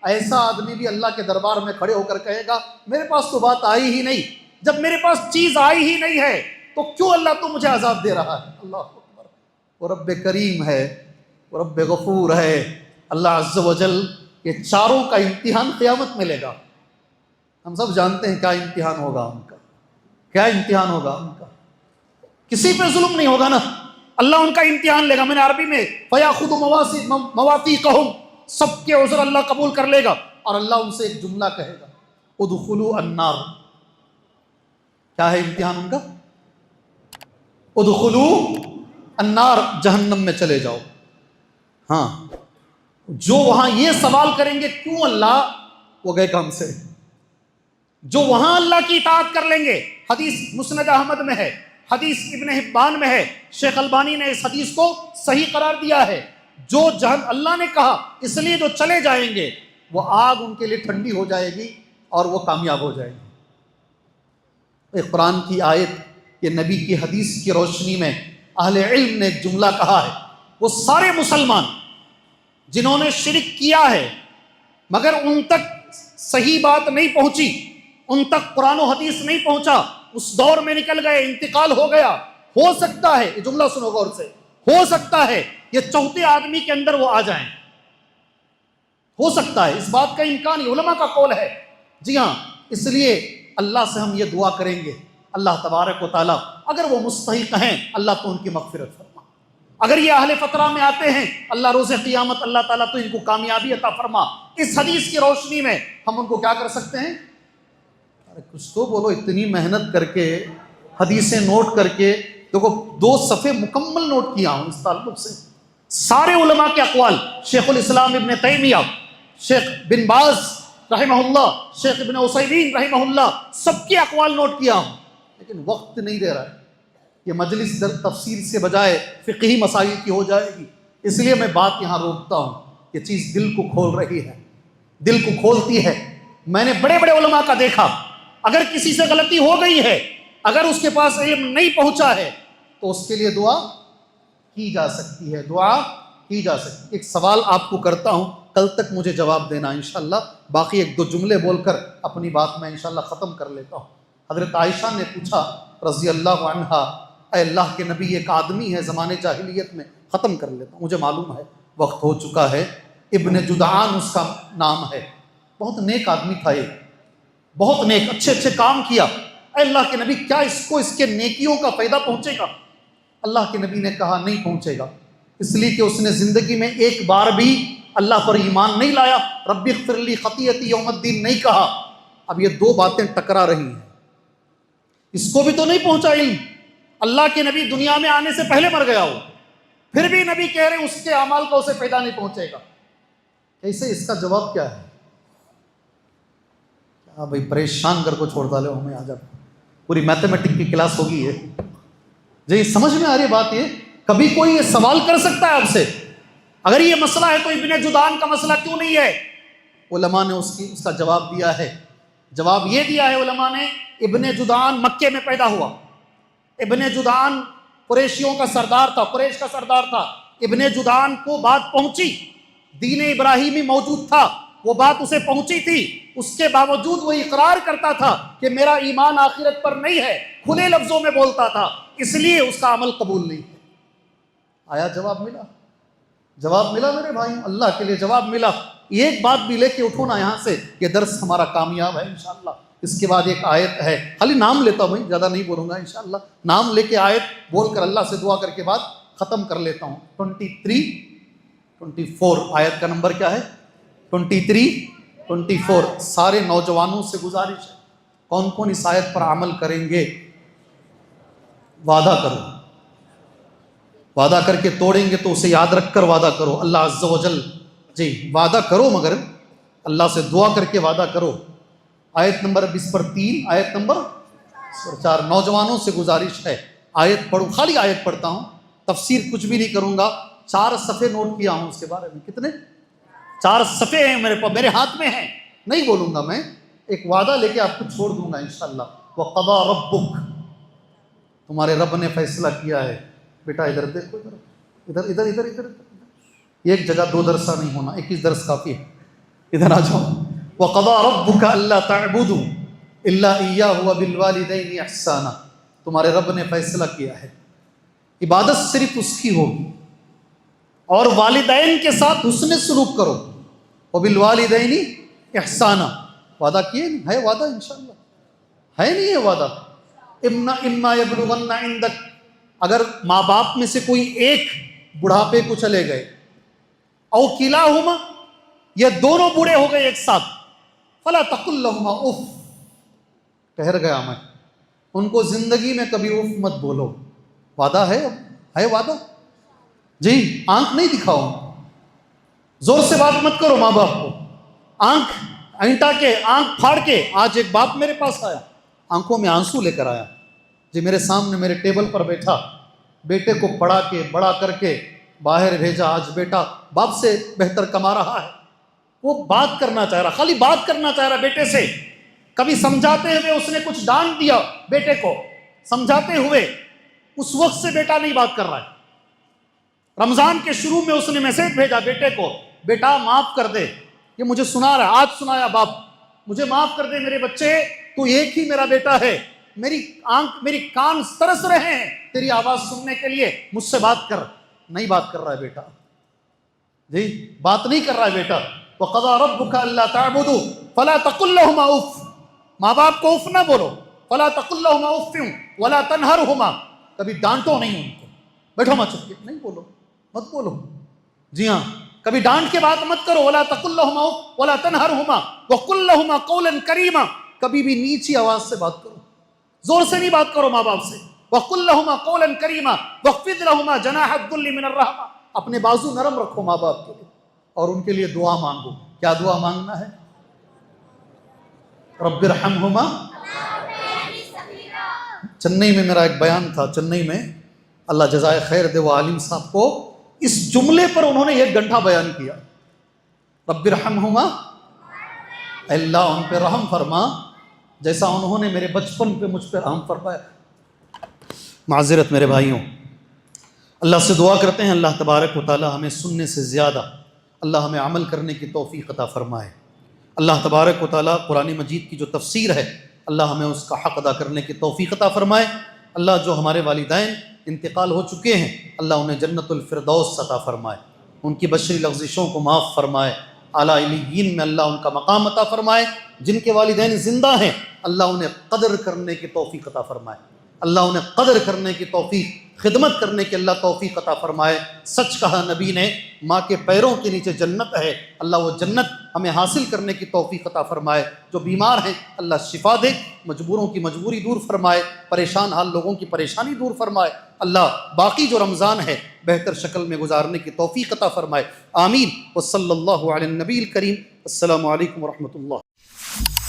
ایسا آدمی بھی اللہ کے دربار میں کھڑے ہو کر کہے گا میرے پاس تو بات آئی ہی نہیں. جب میرے پاس چیز آئی ہی نہیں ہے تو کیوں اللہ تو مجھے عذاب دے رہا ہے؟ اللہ اکبر. وہ رب کریم ہے، وہ رب غفور ہے. اللہ عز و جل یہ چاروں کا امتحان قیامت میں لے گا. ہم سب جانتے ہیں کیا امتحان ہوگا ان کا، کیا امتحان ہوگا ان کا. کسی پہ ظلم نہیں ہوگا نا، اللہ ان کا امتحان لے گا. میں نے عربی میں فَيَأْخُذُ مَوَاثِيقَهُمْ، سب کے عذر اللہ قبول کر لے گا، اور اللہ ان سے ایک جملہ کہے گا ادخلوا النار. کیا ہے امتحان ان کا؟ ادخلوا النار، جہنم میں چلے جاؤ. ہاں، جو وہاں یہ سوال کریں گے کیوں اللہ، وہ گئے کام سے. جو وہاں اللہ کی اطاعت کر لیں گے. حدیث مسند احمد میں ہے، حدیث ابن حبان میں ہے. شیخ البانی نے اس حدیث کو صحیح قرار دیا ہے. جو اللہ نے کہا اس لیے جو چلے جائیں گے وہ آگ ان کے لیے ٹھنڈی ہو جائے گی اور وہ کامیاب ہو جائے گی. ایک قرآن کی آیت، یہ نبی کی حدیث کی روشنی میں اہل علم نے ایک جملہ کہا ہے. وہ سارے مسلمان جنہوں نے شرک کیا ہے مگر ان تک صحیح بات نہیں پہنچی، ان تک قرآن و حدیث نہیں پہنچا، اس دور میں نکل گئے، انتقال ہو گیا. ہو سکتا ہے، یہ جملہ سنو غور سے، ہو سکتا ہے یہ چوتھے آدمی کے اندر وہ آ جائیں. ہو سکتا ہے، اس بات کا امکان ہی علماء کا قول ہے. جی ہاں، اس لیے اللہ سے ہم یہ دعا کریں گے اللہ تبارک و تعالیٰ اگر وہ مستحق ہیں اللہ تو ان کی مغفرت فرما. اگر یہ اہل فترہ میں آتے ہیں اللہ روز قیامت اللہ تعالیٰ تو ان کو کامیابی عطا فرما. اس حدیث کی روشنی میں ہم ان کو کیا کر سکتے ہیں؟ ارے کچھ تو بولو. اتنی محنت کر کے حدیثیں نوٹ کر کے دیکھو، 2 صفحے مکمل نوٹ کیا ہوں اس تعلق سے. سارے علماء کے اقوال، شیخ الاسلام ابن تیمیہ، شیخ بن باز رحمہ اللہ، شیخ ابن عثیمین رحمہ اللہ، سب کے اقوال نوٹ کیا ہوں. لیکن وقت نہیں دے رہا ہے. یہ مجلس تفسیر سے بجائے فقہی مسائل کی ہو جائے گی، اس لیے میں بات یہاں روکتا ہوں. یہ چیز دل کو کھول رہی ہے، دل کو کھولتی ہے. میں نے بڑے بڑے علماء کا دیکھا، اگر کسی سے غلطی ہو گئی ہے، اگر اس کے پاس علم نہیں پہنچا ہے تو اس کے لیے دعا کی جا سکتی ہے، دعا کی جا سکتی ہے. ایک سوال آپ کو کرتا ہوں، کل تک مجھے جواب دینا انشاءاللہ. باقی 1-2 جملے بول کر اپنی بات میں انشاءاللہ ختم کر لیتا ہوں. حضرت عائشہ نے پوچھا رضی اللہ عنہا، اے اللہ کے نبی ایک آدمی ہے زمانے جاہلیت میں، ختم کر لیتا ہوں مجھے معلوم ہے وقت ہو چکا ہے. ابن جدعان اس کا نام ہے، بہت نیک آدمی تھا، یہ بہت نیک، اچھے اچھے کام کیا. اے اللہ کے نبی کیا اس کو اس کے نیکیوں کا فائدہ پہنچے گا؟ اللہ کے نبی نے کہا نہیں پہنچے گا، اس لیے کہ اس نے زندگی میں ایک بار بھی اللہ پر ایمان نہیں لایا، رب اغفر لی خطیئتی یوم الدین نہیں کہا. اب یہ 2 باتیں ٹکرا رہی ہیں. اس کو بھی تو نہیں پہنچا علم. اللہ کے نبی دنیا میں آنے سے پہلے مر گیا ہو، پھر بھی نبی کہہ رہے ہیں اس کے اعمال کا اسے فائدہ نہیں پہنچے گا. کیسے؟ اس کا جواب کیا ہے؟ کیا بھائی پریشان کر کو چھوڑ ڈالے ہمیں. آج پوری میتھمیٹک کی کلاس ہوگی ہے جی، سمجھ میں آ رہی ہے بات. یہ کبھی کوئی یہ سوال کر سکتا ہے آپ سے، اگر یہ مسئلہ ہے تو ابن جدعان کا مسئلہ کیوں نہیں ہے؟ علماء نے اس کا جواب دیا ہے. جواب یہ دیا ہے علماء نے، ابن جدعان مکے میں پیدا ہوا. ابن جدعان قریشیوں کا سردار تھا، قریش کا سردار تھا. ابن جدعان کو بات پہنچی، دین ابراہیمی موجود تھا، وہ بات اسے پہنچی تھی. اس کے باوجود وہ اقرار کرتا تھا کہ میرا ایمان آخرت پر نہیں ہے، کھلے لفظوں میں بولتا تھا، اس لیے اس کا عمل قبول نہیں ہے. آیا جواب ملا؟ جواب ملا میرے بھائی، اللہ کے لیے جواب ملا. ایک بات بھی لے کے اٹھو نا یہاں سے، یہ درس ہمارا کامیاب ہے انشاءاللہ. اس کے بعد ایک آیت ہے، خالی نام لیتا ہوں، زیادہ نہیں بولوں گا انشاءاللہ. نام لے کے آیت بول کر اللہ سے دعا کر کے بعد ختم کر لیتا ہوں. 24 آیت کا نمبر کیا ہے؟ 24. سارے نوجوانوں سے گزارش ہے، کون کون اس آیت پر عمل کریں گے؟ وعدہ کرو، وعدہ کر کے توڑیں گے تو اسے یاد رکھ کر وعدہ کرو. اللہ عز و جل جی وعدہ کرو، مگر اللہ سے دعا کر کے وعدہ کرو. آیت نمبر 20 پر 3، آیت نمبر 4. نوجوانوں سے گزارش ہے آیت پڑھوں، خالی آیت پڑھتا ہوں، تفسیر کچھ بھی نہیں کروں گا. 4 صفحے نوٹ کیا ہوں اس کے بارے میں. کتنے؟ 4 صفحے ہیں میرے ہاتھ میں ہیں. نہیں بولوں گا میں، ایک وعدہ لے کے آپ کو چھوڑ دوں گا انشاءاللہ. وَقَضَى رَبُّكَ، تمہارے رب نے فیصلہ کیا ہے. بیٹا ادھر دیکھو، ادھر ادھر ادھر ادھر. ایک جگہ 2 درسہ نہیں ہونا، 21 درس کافی ہے. ادھر آ جاؤ. وَقَضَى رَبُّكَ أَلَّا تَعْبُدُوا إِلَّا إِيَّاهُ وَبِالْوَالِدَيْنِ إِحْسَانًا، تمہارے رب نے فیصلہ کیا ہے عبادت صرف اس کی ہوگی اور والدین کے ساتھ حسن سلوک کرو. وَبِالْوَالِدَيْنِ إِحْسَانًا، وعدہ کیے نہیں ہے؟ وعدہ انشاءاللہ ہے نہیں ہے وعدہ. اِمَّا يَبْلُغَنَّ عِندَكَ، اگر ماں باپ میں سے کوئی ایک بڑھاپے کو چلے گئے، او کلاہما، یا دونوں بوڑھے ہو گئے ایک ساتھ، فلا تقل لهما اف، ٹھہر گیا میں، ان کو زندگی میں کبھی اف مت بولو. وعدہ ہے؟ اب ہے وعدہ جی. آنکھ نہیں دکھاؤ، زور سے بات مت کرو ماں باپ کو. آنکھ اینٹا کے، آنکھ پھاڑ کے. آج ایک باپ میرے پاس آیا، آنکھوں میں آنسو لے کر آیا جی، میرے سامنے میرے ٹیبل پر بیٹھا، بیٹے کو پڑھا کے بڑا کر کے باہر بھیجا. آج بیٹا باپ سے بہتر کما رہا ہے. وہ بات کرنا چاہ رہا، خالی بات کرنا چاہ رہا بیٹے سے. کبھی سمجھاتے ہوئے اس نے کچھ ڈانٹ دیا بیٹے کو، سمجھاتے ہوئے اس وقت سے بیٹا نہیں بات کر رہا ہے. رمضان کے شروع میں اس نے میسج بھیجا بیٹے کو، بیٹا معاف کر دے، یہ مجھے سنا رہا ہے، آج سنایا باپ، مجھے معاف کر دے میرے بچے، تو ایک ہی میرا بیٹا ہے، میری آنکھ میری کان ترس رہے ہیں تیری آواز سننے کے لیے، مجھ سے بات کر. نہیں بات کر رہا ہے بیٹا جی، بات نہیں کر رہا ہے بیٹا. وَقَضَى رَبُّكَ أَلَّا تَعْبُدُوا فَلَا تَقُل لَهُمَا اُفٍّ، ماں باپ کو اف نہ بولو. فَلَا تَقُل لَهُمَا اُفٍّ وَلَا تَنْهَرْهُمَا، کبھی ڈانٹو نہیں ان کو. بیٹھو مت چپ کے، نہیں بولو، مت بولو. جی ہاں، کبھی ڈانٹ کے بات مت کرو. وَلَا تَقُل لَهُمَا اُفٍّ وَلَا تَنْهَرْهُمَا وَقُل لَهُمَا قَوْلًا كَرِيمًا، کبھی بھی نیچی آواز سے بات کرو، زور سے نہیں بات کرو ماں باپ سے. وَقُل لَهُمَا قَوْلًا كَرِيمًا وَاخْفِضْ لَهُمَا جَنَاحَ الذُّلِّ مِنَ الرَّحْمَةِ، اپنے بازو نرم رکھو ماں باپ کے لیے اور ان کے لیے دعا مانگو. کیا دعا مانگنا ہے؟ رب ارحمہما. چنئی میں میرا ایک بیان تھا، چنئی میں، اللہ جزائے خیر دے، وہ عالم صاحب کو اس جملے پر انہوں نے 1 گھنٹہ بیان کیا. رب ارحمہما، اللہ ان پہ رحم فرما جیسا انہوں نے میرے بچپن پہ مجھ پہ رحم فرمایا. معذرت میرے بھائیوں، اللہ سے دعا کرتے ہیں اللہ تبارک و تعالی ہمیں سننے سے زیادہ اللہ ہمیں عمل کرنے کی توفیق عطا فرمائے. اللہ تبارک و تعالی قرآن مجید کی جو تفسیر ہے اللہ ہمیں اس کا حق ادا کرنے کی توفیق عطا فرمائے. اللہ جو ہمارے والدین انتقال ہو چکے ہیں اللہ انہیں جنت الفردوس عطا فرمائے، ان کی بشری لغزشوں کو معاف فرمائے، اعلیٰ علیین میں اللہ ان کا مقام عطا فرمائے. جن کے والدین زندہ ہیں اللہ انہیں قدر کرنے کی توفیق عطا فرمائے، اللہ انہیں قدر کرنے کی توفیق، خدمت کرنے کی اللہ توفیق عطا فرمائے. سچ کہا نبی نے، ماں کے پیروں کے نیچے جنت ہے، اللہ وہ جنت ہمیں حاصل کرنے کی توفیق عطا فرمائے. جو بیمار ہیں اللہ شفا دے، مجبوروں کی مجبوری دور فرمائے، پریشان حال لوگوں کی پریشانی دور فرمائے. اللہ باقی جو رمضان ہے بہتر شکل میں گزارنے کی توفیق عطا فرمائے. آمین. وصلی اللہ علی النبی الکریم. السلام علیکم ورحمۃ اللہ.